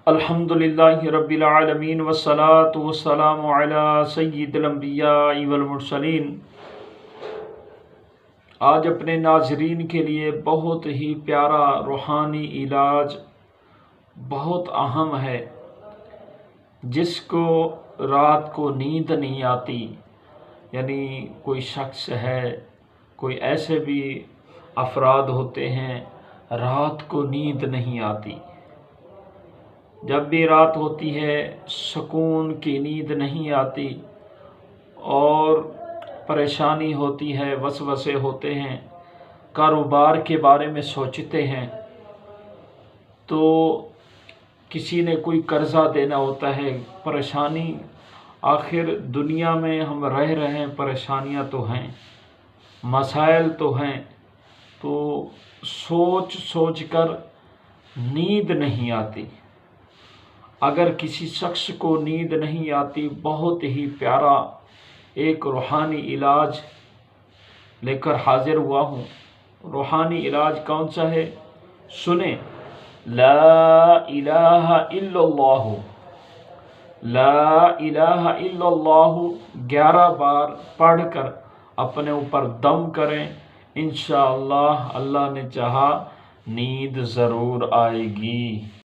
الحمدللہ رب العالمین والصلاة والسلام علی سید الانبیاء والمرسلین۔ آج اپنے ناظرین کے لیے بہت ہی پیارا روحانی علاج بہت اہم ہے۔ جس کو رات کو نیند نہیں آتی، یعنی کوئی شخص ہے، کوئی ایسے بھی افراد ہوتے ہیں رات کو نیند نہیں آتی، جب بھی رات ہوتی ہے سکون کی نیند نہیں آتی اور پریشانی ہوتی ہے، وسوسے ہوتے ہیں، کاروبار کے بارے میں سوچتے ہیں، تو کسی نے کوئی قرضہ دینا ہوتا ہے، پریشانی، آخر دنیا میں ہم رہ رہے ہیں، پریشانیاں تو ہیں، مسائل تو ہیں، تو سوچ سوچ کر نیند نہیں آتی۔ اگر کسی شخص کو نیند نہیں آتی، بہت ہی پیارا ایک روحانی علاج لے کر حاضر ہوا ہوں۔ روحانی علاج کون سا ہے؟ سنیں، لا الہ الا اللہ، لا الہ الا اللہ 11 بار پڑھ کر اپنے اوپر دم کریں، انشاءاللہ اللہ نے چاہا نیند ضرور آئے گی۔